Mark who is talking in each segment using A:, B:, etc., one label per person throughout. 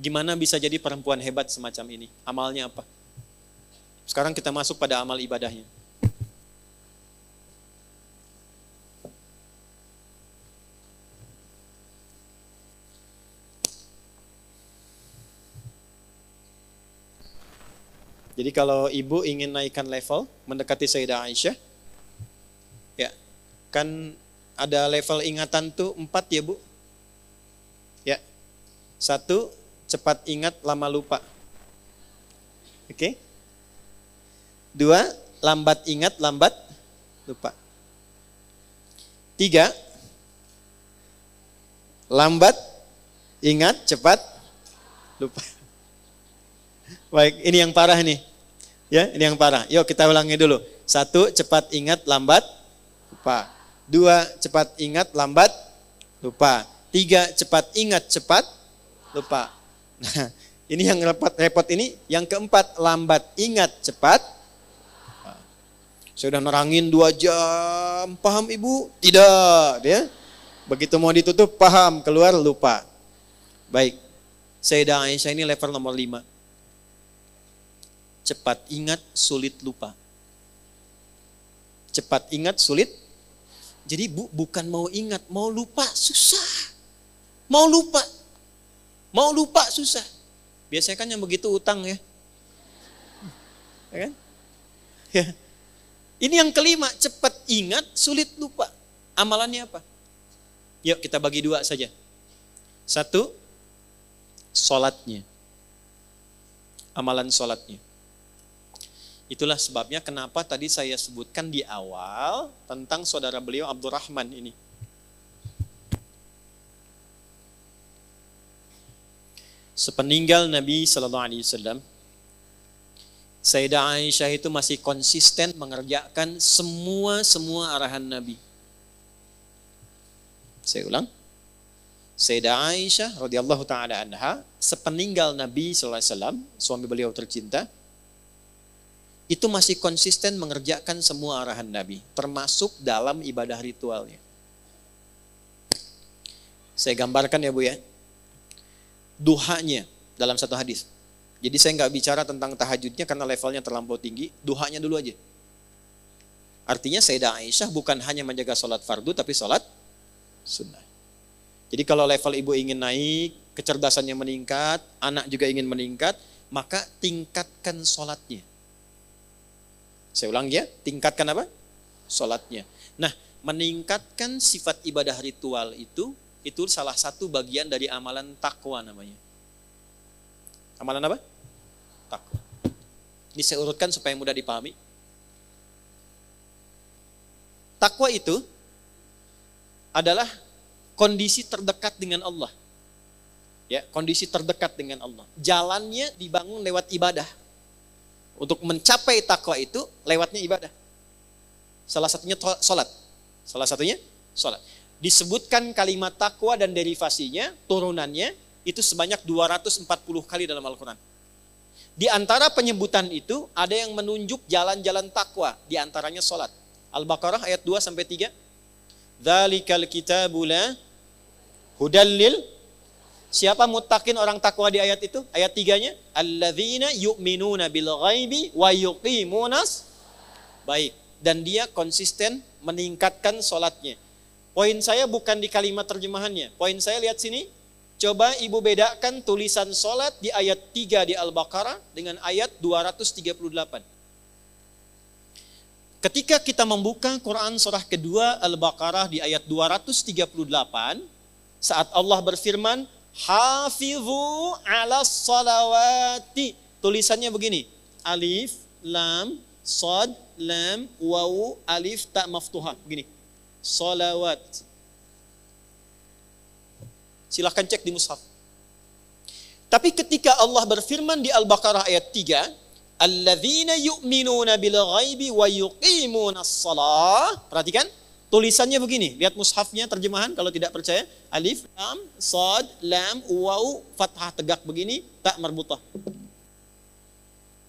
A: Gimana bisa jadi perempuan hebat semacam ini? Amalnya apa? Sekarang kita masuk pada amal ibadahnya. Jadi kalau ibu ingin naikkan level, mendekati Sayyidah Aisyah, ya, kan ada level ingatan tuh 4 ya Bu. Ya. 1, cepat ingat, lama lupa. Oke. 2, lambat ingat, lambat lupa. 3, lambat ingat, cepat lupa. Baik, ini yang parah nih. Ya, ini yang parah. Yuk kita ulangi dulu. 1, cepat ingat, lambat lupa. 2, cepat ingat, lambat lupa. 3, cepat ingat, cepat lupa. Nah, ini yang repot ini. Yang keempat, lambat ingat, cepat. Saya udah nerangin 2 jam. Paham Ibu? Tidak. Ya. Begitu mau ditutup, paham. Keluar, lupa. Baik. Sayyidah Aisyah ini level nomor 5. Cepat ingat, sulit lupa. Cepat ingat, sulit. Jadi bukan mau ingat, mau lupa susah. Mau lupa susah. Biasanya kan yang begitu utang ya. Ya kan? Ya. Ini yang kelima, cepat ingat, sulit lupa. Amalannya apa? Yuk kita bagi 2 saja. 1, sholatnya. Amalan sholatnya. Itulah sebabnya kenapa tadi saya sebutkan di awal tentang saudara beliau Abdurrahman ini. Sepeninggal Nabi SAW, Sayyidah Aisyah itu masih konsisten mengerjakan semua arahan Nabi. Saya ulang. Sayyidah Aisyah radhiyallahu taala anha, sepeninggal Nabi SAW, suami beliau tercinta, itu masih konsisten mengerjakan semua arahan Nabi, termasuk dalam ibadah ritualnya. Saya gambarkan ya Bu ya. Duhanya dalam satu hadis. Jadi saya nggak bicara tentang tahajudnya karena levelnya terlampau tinggi, duhanya dulu aja. Artinya Sayyidah Aisyah bukan hanya menjaga sholat fardu, tapi sholat sunnah. Jadi kalau level ibu ingin naik, kecerdasannya meningkat, anak juga ingin meningkat, maka tingkatkan sholatnya. Saya ulang ya, tingkatkan apa? Sholatnya. Nah, meningkatkan sifat ibadah ritual itu salah satu bagian dari amalan takwa namanya. Amalan apa? Takwa. Ini saya urutkan supaya mudah dipahami. Takwa itu adalah kondisi terdekat dengan Allah. Ya, kondisi terdekat dengan Allah. Jalannya dibangun lewat ibadah. Untuk mencapai takwa itu lewatnya ibadah. Salah satunya sholat. Salah satunya sholat. Disebutkan kalimat takwa dan derivasinya, turunannya itu sebanyak 240 kali dalam Al-Quran. Di antara penyebutan itu ada yang menunjuk jalan-jalan takwa. Di antaranya sholat. Al-Baqarah ayat 2-3. Dzalikal kitabu la hudal lil. Siapa muttaqin orang takwa di ayat itu? Ayat 3-nya, alladzina yu'minuna bil ghaibi wa yuqimunas. Baik, dan dia konsisten meningkatkan sholatnya. Poin saya bukan di kalimat terjemahannya. Poin saya lihat sini. Coba ibu bedakan tulisan sholat di ayat 3 di Al-Baqarah dengan ayat 238. Ketika kita membuka Quran surah kedua Al-Baqarah di ayat 238, saat Allah berfirman, Hafizu ala salawati. Tulisannya begini. Alif, lam, sad, lam, wawu, alif, ta maftuhah. Begini. Salawat. Silahkan cek di mushaf. Tapi ketika Allah berfirman di Al-Baqarah ayat 3, Alladzina yu'minuna bil ghaibi wa yuqimunas shalah. Perhatikan. Tulisannya begini, lihat mushafnya terjemahan kalau tidak percaya. Alif, lam, sad, lam, waw, fathah tegak begini, tak marbutah.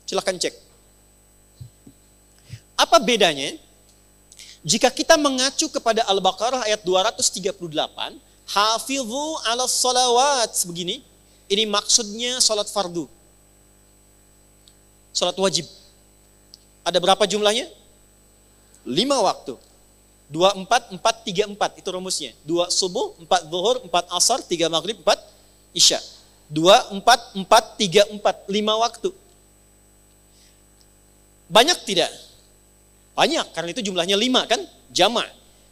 A: Silakan cek. Apa bedanya? Jika kita mengacu kepada Al-Baqarah ayat 238, hafizu 'alas salawat begini. Ini maksudnya sholat fardu. Sholat wajib. Ada berapa jumlahnya? 5 waktu. 2, 4, 4, 3, 4. Itu rumusnya. 2 subuh, 4 zuhur, 4 asar, 3 maghrib, 4 isya. 2, 4, 4, 3, 4. 5 waktu. Banyak tidak? Banyak, karena itu jumlahnya 5 kan? Jama'.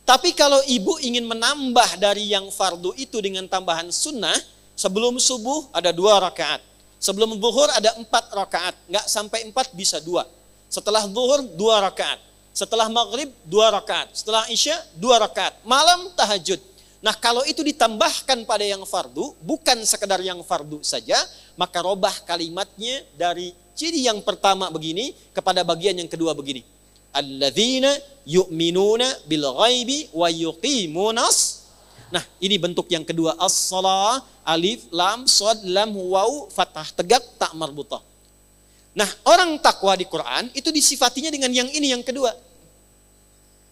A: Tapi kalau ibu ingin menambah dari yang fardu itu dengan tambahan sunnah, sebelum subuh ada 2 rakaat. Sebelum zuhur ada 4 rakaat. Nggak sampai 4 bisa 2. Setelah zuhur 2 rakaat. Setelah maghrib 2 rakaat. Setelah isya 2 rakaat. Malam tahajud. Nah kalau itu ditambahkan pada yang fardu, bukan sekedar yang fardu saja, maka robah kalimatnya dari ciri yang pertama begini kepada bagian yang kedua begini. Alladzina yu'minuna bil ghaibi wa yuqimunas. Nah ini bentuk yang kedua. As-salah, alif, lam, shad, lam, waw, fathah, tegak, tak marbutah. Nah orang takwa di Quran itu disifatinya dengan yang ini yang kedua.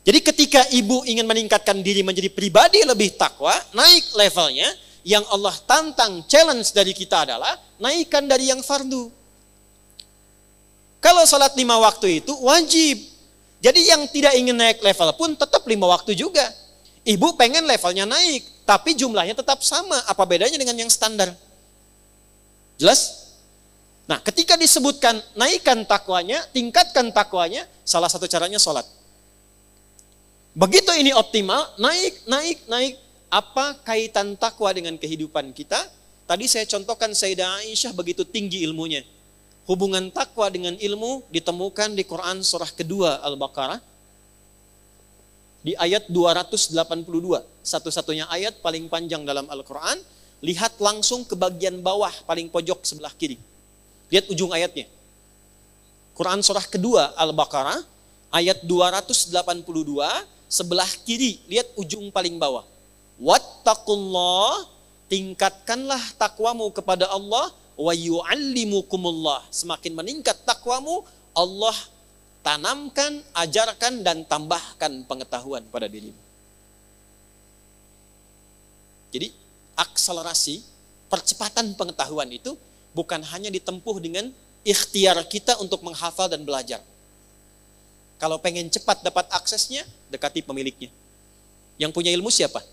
A: Jadi ketika ibu ingin meningkatkan diri menjadi pribadi lebih takwa, naik levelnya, yang Allah tantang, challenge dari kita adalah naikkan dari yang fardu. Kalau sholat 5 waktu itu wajib. Jadi yang tidak ingin naik level pun tetap 5 waktu juga. Ibu pengen levelnya naik, tapi jumlahnya tetap sama. Apa bedanya dengan yang standar? Jelas? Nah ketika disebutkan naikkan takwanya, tingkatkan takwanya, salah satu caranya sholat. Begitu ini optimal, naik. Apa kaitan takwa dengan kehidupan kita? Tadi saya contohkan Sayyidah Aisyah begitu tinggi ilmunya. Hubungan takwa dengan ilmu ditemukan di Quran surah kedua Al-Baqarah. Di ayat 282. Satu-satunya ayat paling panjang dalam Al-Quran. Lihat langsung ke bagian bawah paling pojok sebelah kiri. Lihat ujung ayatnya. Quran surah kedua Al-Baqarah. Ayat 282. Sebelah kiri, lihat ujung paling bawah. Wattaqullah, tingkatkanlah takwamu kepada Allah, wa yu'allimukumullah. Semakin meningkat takwamu, Allah tanamkan, ajarkan, dan tambahkan pengetahuan pada dirimu. Jadi, akselerasi, percepatan pengetahuan itu bukan hanya ditempuh dengan ikhtiar kita untuk menghafal dan belajar. Kalau pengen cepat dapat aksesnya, dekati pemiliknya. Yang punya ilmu siapa?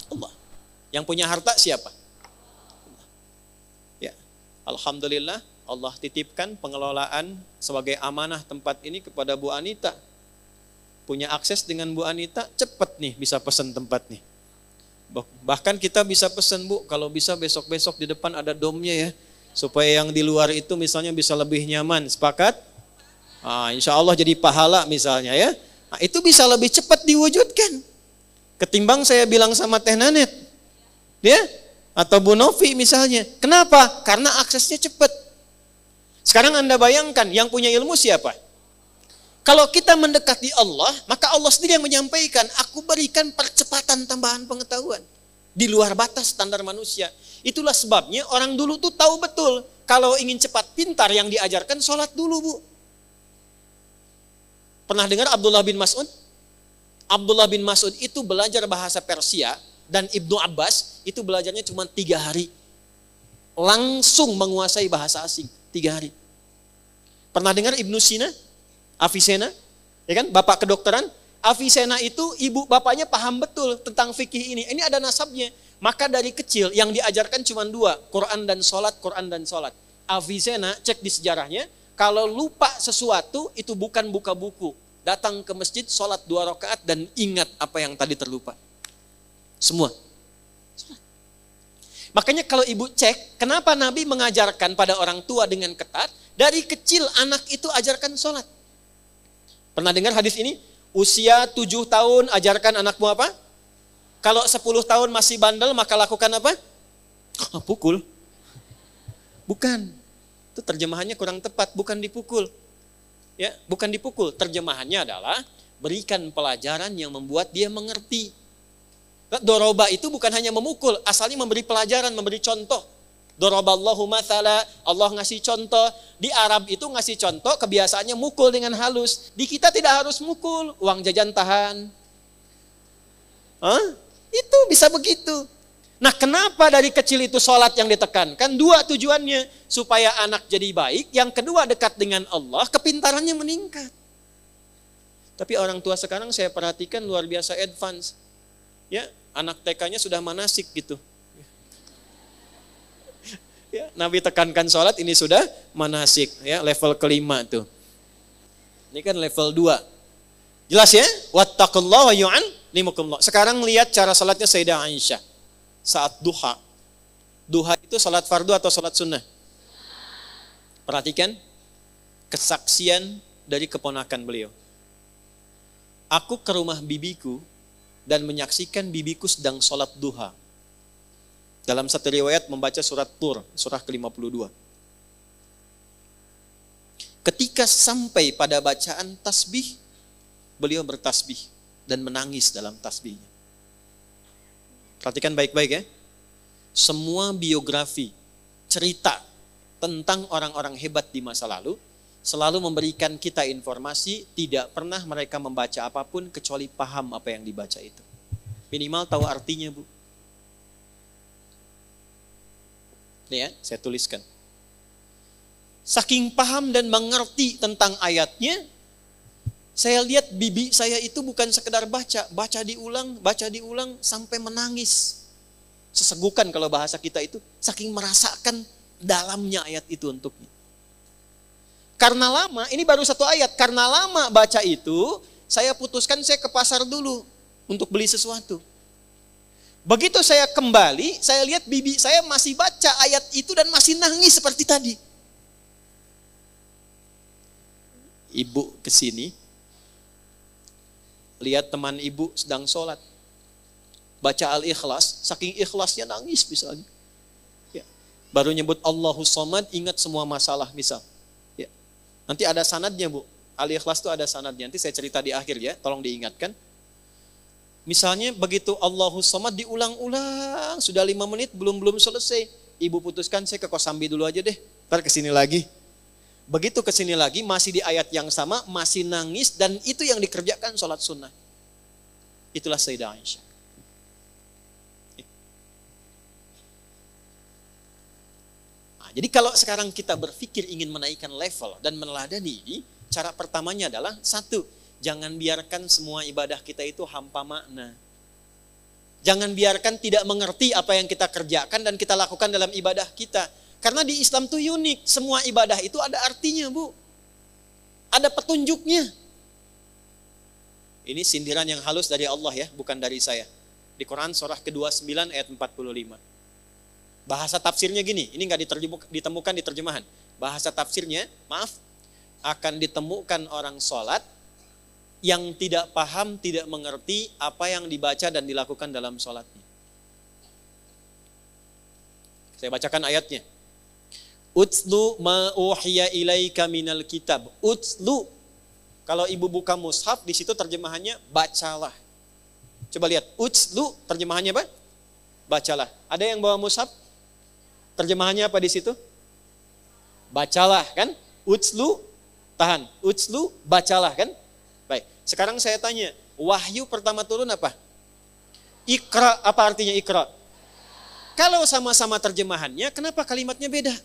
A: Allah. Yang punya harta siapa? Allah. Ya. Alhamdulillah Allah titipkan pengelolaan sebagai amanah tempat ini kepada Bu Anita. Punya akses dengan Bu Anita, cepat nih bisa pesan tempat nih. Bahkan kita bisa pesan, Bu, kalau bisa besok-besok di depan ada domnya ya. Supaya yang di luar itu misalnya bisa lebih nyaman. Sepakat? Insya Allah jadi pahala misalnya ya. Nah, itu bisa lebih cepat diwujudkan. Ketimbang saya bilang sama Teh Nanet. Ya? Atau Bu Novi misalnya. Kenapa? Karena aksesnya cepat. Sekarang Anda bayangkan yang punya ilmu siapa? Kalau kita mendekati Allah, maka Allah sendiri yang menyampaikan, aku berikan percepatan tambahan pengetahuan. Di luar batas standar manusia. Itulah sebabnya orang dulu tuh tahu betul. Kalau ingin cepat pintar yang diajarkan, sholat dulu, Bu. Pernah dengar Abdullah bin Mas'ud? Abdullah bin Mas'ud itu belajar bahasa Persia dan Ibnu Abbas itu belajarnya cuma 3 hari. Langsung menguasai bahasa asing 3 hari. Pernah dengar Ibnu Sina? Avicenna? Ya kan? Bapak kedokteran? Avicenna itu ibu bapaknya paham betul tentang fikih ini. Ini ada nasabnya. Maka dari kecil yang diajarkan cuma 2. Quran dan sholat, Quran dan sholat. Avicenna cek di sejarahnya. Kalau lupa sesuatu itu bukan buka buku. Datang ke masjid, sholat 2 rakaat dan ingat apa yang tadi terlupa. Semua. Makanya kalau ibu cek, kenapa Nabi mengajarkan pada orang tua dengan ketat? Dari kecil anak itu ajarkan sholat. Pernah dengar hadis ini? Usia 7 tahun ajarkan anakmu apa? Kalau 10 tahun masih bandel maka lakukan apa? Pukul. Bukan. Itu terjemahannya kurang tepat, bukan dipukul. Ya, bukan dipukul. Terjemahannya adalah berikan pelajaran yang membuat dia mengerti. Doroba itu bukan hanya memukul, asalnya memberi pelajaran, memberi contoh. Doroballahu mathala, Allah ngasih contoh. Di Arab itu ngasih contoh, kebiasaannya mukul dengan halus. Di kita tidak harus mukul, uang jajan tahan. Itu bisa begitu. Nah, kenapa dari kecil itu sholat yang ditekankan? Dua tujuannya, supaya anak jadi baik, yang kedua dekat dengan Allah, kepintarannya meningkat. Tapi orang tua sekarang saya perhatikan luar biasa advance. Ya, anak TK-nya sudah manasik gitu. Ya, Nabi tekankan sholat, ini sudah manasik, ya, level kelima tuh. Ini kan level 2. Jelas ya? Wattaqullaha wa yu'allimukumullah. Sekarang lihat cara sholatnya Sayyidah Aisyah. Saat duha. Duha itu sholat fardu atau sholat sunnah? Perhatikan kesaksian dari keponakan beliau. Aku ke rumah bibiku dan menyaksikan bibiku sedang sholat duha. Dalam satu riwayat membaca surat Tur, surah ke-52. Ketika sampai pada bacaan tasbih, beliau bertasbih dan menangis dalam tasbihnya. Perhatikan baik-baik ya. Semua biografi, cerita tentang orang-orang hebat di masa lalu selalu memberikan kita informasi, tidak pernah mereka membaca apapun kecuali paham apa yang dibaca itu. Minimal tahu artinya, Bu. Nih ya, saya tuliskan. Saking paham dan mengerti tentang ayatnya, saya lihat bibi saya itu bukan sekedar baca diulang sampai menangis. Sesegukan kalau bahasa kita itu, saking merasakan dalamnya ayat itu untuknya. Karena lama, ini baru satu ayat, karena lama baca itu, saya putuskan saya ke pasar dulu untuk beli sesuatu. Begitu saya kembali, saya lihat bibi saya masih baca ayat itu dan masih nangis seperti tadi. Ibu kesini, lihat teman ibu sedang sholat, baca Al-Ikhlas, saking ikhlasnya nangis misalnya. Ya. Baru nyebut Allahus Somad, ingat semua masalah misal. Ya. Nanti ada sanadnya, Bu. Al-Ikhlas itu ada sanadnya, nanti saya cerita di akhir ya, tolong diingatkan. Misalnya begitu Allahus Somad diulang-ulang, sudah 5 menit belum selesai. Ibu putuskan saya ke Kosambi dulu aja deh, ntar kesini lagi. Begitu kesini lagi, masih di ayat yang sama, masih nangis, dan itu yang dikerjakan sholat sunnah. Itulah Sayyidah Aisyah. Nah, jadi kalau sekarang kita berpikir ingin menaikkan level dan meneladani ini, cara pertamanya adalah, 1, jangan biarkan semua ibadah kita itu hampa makna. Jangan biarkan tidak mengerti apa yang kita kerjakan dan kita lakukan dalam ibadah kita. Karena di Islam itu unik, semua ibadah itu ada artinya, Bu. Ada petunjuknya. Ini sindiran yang halus dari Allah ya, bukan dari saya. Di Quran surah ke-29 ayat 45. Bahasa tafsirnya gini, ini nggak ditemukan di terjemahan. Bahasa tafsirnya, maaf, akan ditemukan orang sholat yang tidak paham, tidak mengerti apa yang dibaca dan dilakukan dalam sholatnya. Saya bacakan ayatnya. Utslu ma uhiya ilaika minal kitab. Utslu. Kalau ibu buka mushaf, di situ terjemahannya bacalah. Coba lihat, utslu terjemahannya apa? Bacalah. Ada yang bawa mushaf? Terjemahannya apa di situ? Bacalah kan? Utslu, tahan. Utslu, bacalah kan? Baik. Sekarang saya tanya, wahyu pertama turun apa? Iqra, apa artinya Iqra? Kalau sama-sama terjemahannya, kenapa kalimatnya beda?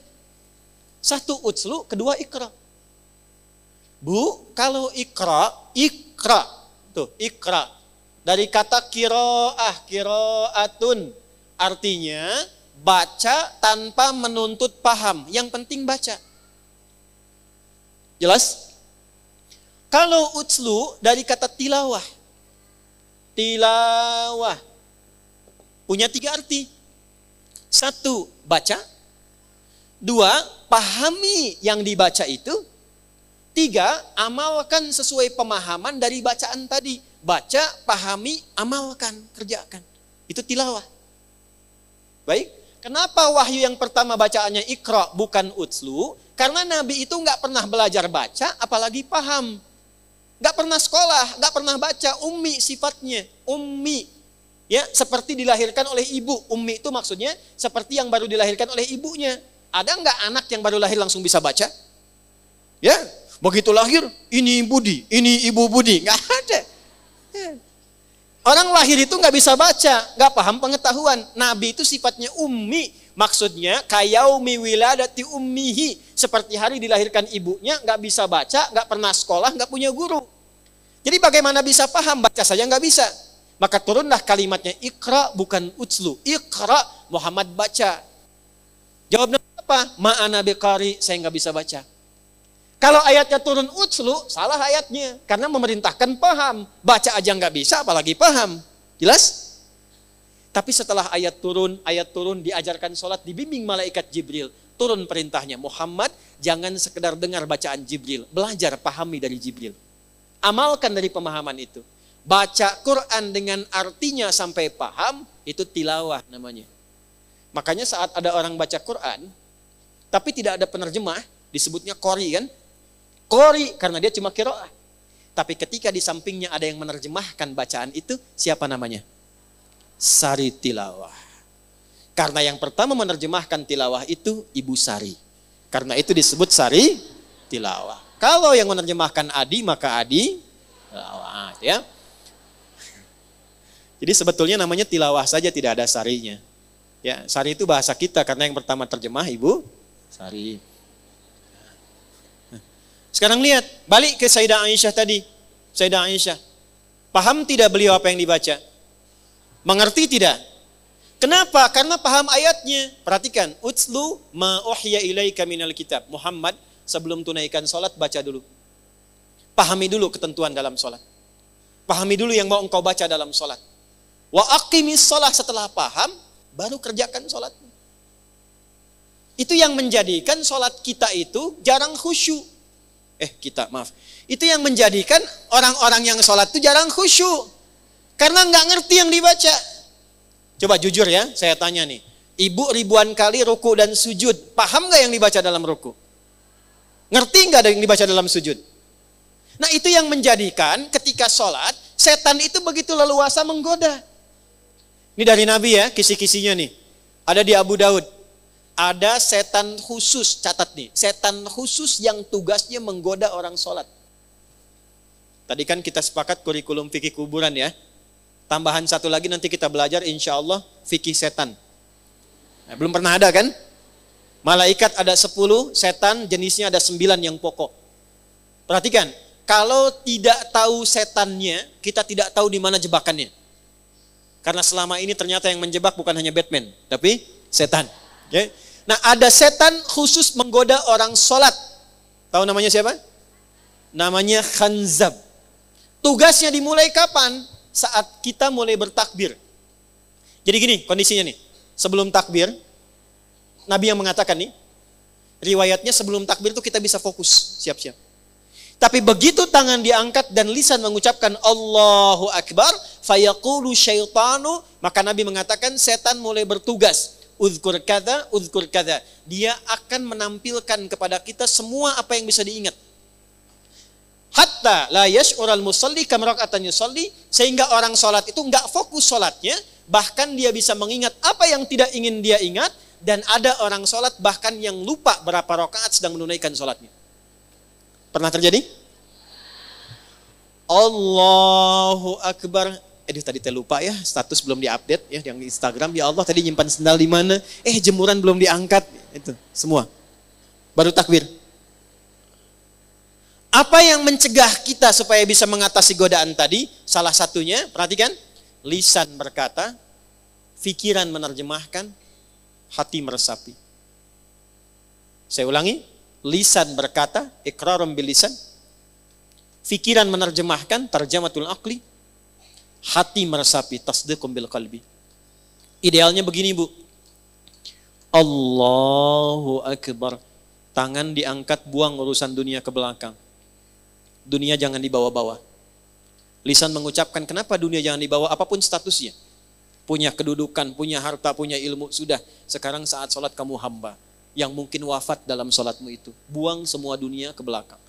A: 1 utslu, kedua Iqra. Bu, kalau Iqra, tuh Iqra. Dari kata kiro'atun. Artinya, baca tanpa menuntut paham. Yang penting baca. Jelas? Kalau utslu, dari kata tilawah. Tilawah. Punya 3 arti. 1, baca. 2, pahami yang dibaca itu. 3, amalkan sesuai pemahaman dari bacaan tadi. Baca, pahami, amalkan, kerjakan. Itu tilawah. Baik, kenapa wahyu yang pertama bacaannya Iqra bukan utslu? Karena Nabi itu nggak pernah belajar baca, apalagi paham. Nggak pernah sekolah, nggak pernah baca, ummi sifatnya. Ummi, ya seperti dilahirkan oleh ibu. Ummi itu maksudnya seperti yang baru dilahirkan oleh ibunya. Ada nggak anak yang baru lahir langsung bisa baca? Ya, begitu lahir, ini Budi, ini Ibu Budi. Nggak ada. Ya. Orang lahir itu nggak bisa baca, nggak paham pengetahuan. Nabi itu sifatnya ummi, maksudnya kayaumi wiladati ummihi, seperti hari dilahirkan ibunya, nggak bisa baca, nggak pernah sekolah, nggak punya guru. Jadi bagaimana bisa paham, baca saja nggak bisa. Maka turunlah kalimatnya Iqra bukan utslu. Iqra, Muhammad baca. Jawabnya apa? Ma'ana biqari, saya nggak bisa baca. Kalau ayatnya turun utslu, salah ayatnya. Karena memerintahkan paham. Baca aja nggak bisa, apalagi paham. Jelas? Tapi setelah ayat turun diajarkan sholat, dibimbing malaikat Jibril. Turun perintahnya, Muhammad jangan sekedar dengar bacaan Jibril. Belajar, pahami dari Jibril. Amalkan dari pemahaman itu. Baca Quran dengan artinya sampai paham, itu tilawah namanya. Makanya saat ada orang baca Quran, tapi tidak ada penerjemah, disebutnya qori kan? Qori karena dia cuma qiraah. Tapi ketika di sampingnya ada yang menerjemahkan bacaan itu, siapa namanya? Sari tilawah. Karena yang pertama menerjemahkan tilawah itu Ibu Sari. Karena itu disebut Sari tilawah. Kalau yang menerjemahkan Adi, maka Adi tilawah. Ya. Jadi sebetulnya namanya tilawah saja, tidak ada sarinya. Ya, Sari itu bahasa kita karena yang pertama terjemah Ibu Sari. Sekarang lihat, balik ke Sayyidah Aisyah tadi. Sayyidah Aisyah, paham tidak beliau apa yang dibaca? Mengerti tidak? Kenapa? Karena paham ayatnya. Perhatikan, utslu ma uhya ilaika minal kitab. Muhammad, sebelum tunaikan sholat, baca dulu. Pahami dulu ketentuan dalam sholat. Pahami dulu yang mau engkau baca dalam sholat. Wa aqimis sholat, setelah paham, baru kerjakan sholat. Itu yang menjadikan sholat kita itu jarang khusyuk. Itu yang menjadikan orang-orang yang sholat itu jarang khusyuk. Karena nggak ngerti yang dibaca. Coba jujur ya, saya tanya nih. Ibu ribuan kali ruku dan sujud. Paham nggak yang dibaca dalam ruku? Ngerti nggak ada yang dibaca dalam sujud? Nah itu yang menjadikan ketika sholat, setan itu begitu leluasa menggoda. Ini dari Nabi ya, kisi-kisinya nih. Ada di Abu Daud. Ada setan khusus, catat nih. Setan khusus yang tugasnya menggoda orang sholat. Tadi kan kita sepakat kurikulum fikih kuburan ya. Tambahan satu lagi nanti kita belajar insya Allah fikih setan. Nah, belum pernah ada kan? Malaikat ada 10, setan jenisnya ada 9 yang pokok. Perhatikan, kalau tidak tahu setannya, kita tidak tahu di mana jebakannya. Karena selama ini ternyata yang menjebak bukan hanya Batman, tapi setan. Okay? Nah ada setan khusus menggoda orang sholat. Tahu namanya siapa? Namanya Khanzab. Tugasnya dimulai kapan? Saat kita mulai bertakbir. Jadi gini kondisinya nih. Sebelum takbir, Nabi yang mengatakan nih, riwayatnya sebelum takbir itu kita bisa fokus, siap-siap. Tapi begitu tangan diangkat dan lisan mengucapkan Allahu Akbar, fayaqulu syaitanu, maka Nabi mengatakan setan mulai bertugas. Uzkur kada, uzkur kada. Dia akan menampilkan kepada kita semua apa yang bisa diingat. Hatta la yash'ural musalli kam raka'atan yusalli, sehingga orang sholat itu enggak fokus sholatnya, bahkan dia bisa mengingat apa yang tidak ingin dia ingat, dan ada orang sholat bahkan yang lupa berapa rakaat sedang menunaikan sholatnya. Pernah terjadi? Allahu Akbar. Tadi saya lupa ya, status belum diupdate ya yang di Instagram. Ya Allah, tadi nyimpan sendal di mana? Jemuran belum diangkat. Itu semua. Baru takbir. Apa yang mencegah kita supaya bisa mengatasi godaan tadi? Salah satunya, perhatikan, lisan berkata, pikiran menerjemahkan, hati meresapi. Saya ulangi, lisan berkata, iqrarum bil lisan, pikiran menerjemahkan, tarjamatul aqli, hati meresapi, tasdiqum bil qalbi. Idealnya begini Bu, Allahu Akbar, tangan diangkat, buang urusan dunia ke belakang. Dunia jangan dibawa-bawa. Lisan mengucapkan, kenapa dunia jangan dibawa, apapun statusnya. Punya kedudukan, punya harta, punya ilmu, sudah. Sekarang saat sholat kamu hamba, yang mungkin wafat dalam sholatmu itu. Buang semua dunia ke belakang.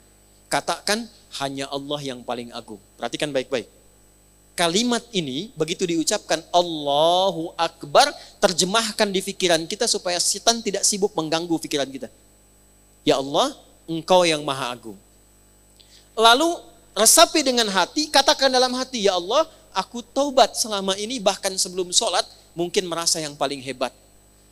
A: Katakan, hanya Allah yang paling agung. Perhatikan baik-baik. Kalimat ini, begitu diucapkan, Allahu Akbar, terjemahkan di pikiran kita supaya setan tidak sibuk mengganggu pikiran kita. Ya Allah, Engkau yang maha agung. Lalu resapi dengan hati, katakan dalam hati, ya Allah, aku taubat selama ini bahkan sebelum sholat, mungkin merasa yang paling hebat,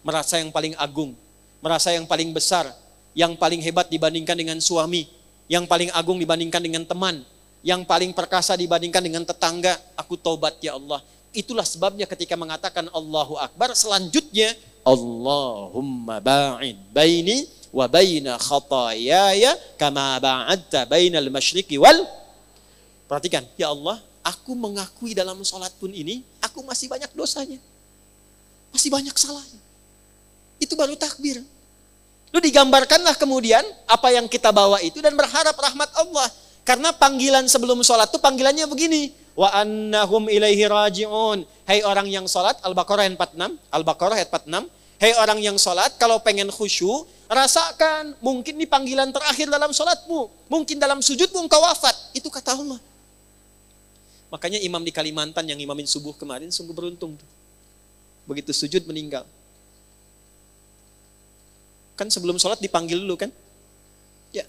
A: merasa yang paling agung, merasa yang paling besar, yang paling hebat dibandingkan dengan suami, yang paling agung dibandingkan dengan teman, yang paling perkasa dibandingkan dengan tetangga. Aku taubat ya Allah. Itulah sebabnya ketika mengatakan Allahu Akbar, selanjutnya Allahumma ba'id baini wa baina khataayaya kama ba'adta bainal masyriqi wal. Perhatikan, ya Allah, aku mengakui dalam sholat pun ini, aku masih banyak dosanya. Masih banyak salahnya. Itu baru takbir. Lu digambarkanlah kemudian apa yang kita bawa itu dan berharap rahmat Allah. Karena panggilan sebelum sholat itu panggilannya begini. Wa annahum ilaihi raji'un. Hai orang yang sholat, Al-Baqarah ayat 46. Al-Baqarah ayat 46. Hai orang yang sholat, kalau pengen khusyuk, rasakan mungkin ini panggilan terakhir dalam sholatmu. Mungkin dalam sujudmu engkau wafat. Itu kata Allah. Makanya imam di Kalimantan yang imamin subuh kemarin sungguh beruntung tuh. Begitu sujud meninggal. Kan sebelum sholat dipanggil dulu kan? Ya.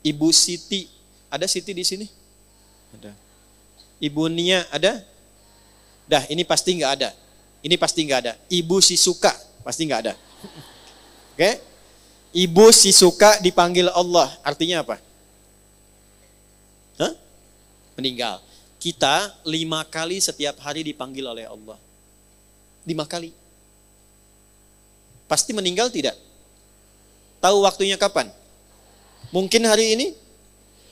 A: Ibu Siti, ada Siti di sini? Ada. Ibu Nia ada? Dah, ini pasti nggak ada. Ini pasti nggak ada. Ibu Sisuka pasti nggak ada. Oke? Ibu Sisuka dipanggil Allah, artinya apa? Hah? Meninggal. Kita 5 kali setiap hari dipanggil oleh Allah. 5 kali. Pasti meninggal tidak? Tahu waktunya kapan? Mungkin hari ini?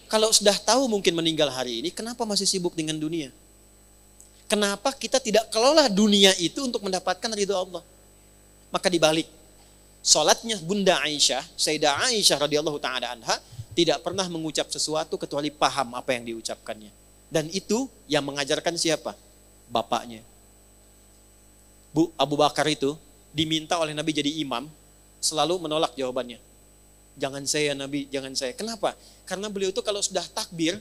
A: Kalau sudah tahu mungkin meninggal hari ini, kenapa masih sibuk dengan dunia? Kenapa kita tidak kelola dunia itu untuk mendapatkan ridho Allah? Maka dibalik. Salatnya Bunda Aisyah, Sayyidah Aisyah radhiyallahu ta'ala anha, tidak pernah mengucap sesuatu kecuali paham apa yang diucapkannya. Dan itu yang mengajarkan siapa? Bapaknya. Bu Abu Bakar itu diminta oleh Nabi jadi imam, selalu menolak jawabannya. Jangan saya Nabi, jangan saya. Kenapa? Karena beliau itu kalau sudah takbir,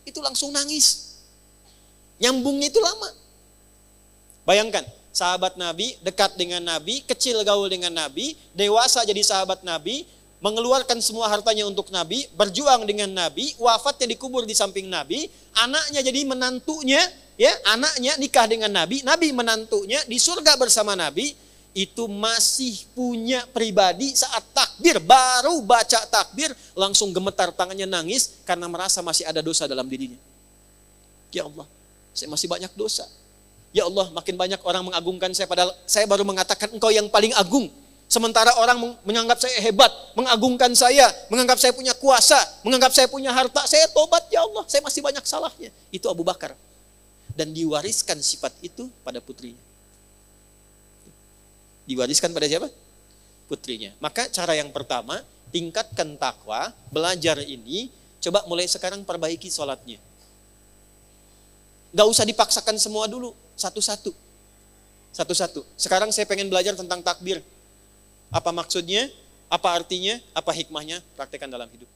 A: itu langsung nangis. Nyambungnya itu lama. Bayangkan, sahabat Nabi, dekat dengan Nabi, kecil gaul dengan Nabi, dewasa jadi sahabat Nabi, mengeluarkan semua hartanya untuk Nabi, berjuang dengan Nabi, wafatnya dikubur di samping Nabi, anaknya jadi menantunya, ya, anaknya nikah dengan Nabi, Nabi menantunya di surga bersama Nabi, itu masih punya pribadi saat takbir, baru baca takbir, langsung gemetar tangannya nangis karena merasa masih ada dosa dalam dirinya. Ya Allah, saya masih banyak dosa. Ya Allah, makin banyak orang mengagungkan saya padahal saya baru mengatakan engkau yang paling agung. Sementara orang menganggap saya hebat, mengagungkan saya, menganggap saya punya kuasa, menganggap saya punya harta. Saya tobat ya Allah, saya masih banyak salahnya. Itu Abu Bakar. Dan diwariskan sifat itu pada putrinya. Diwariskan pada siapa? Putrinya. Maka cara yang pertama, tingkatkan takwa, belajar ini, coba mulai sekarang perbaiki sholatnya. Gak usah dipaksakan semua dulu, satu-satu. Satu-satu. Sekarang saya pengen belajar tentang takbir. Apa maksudnya, apa artinya, apa hikmahnya, praktekkan dalam hidup.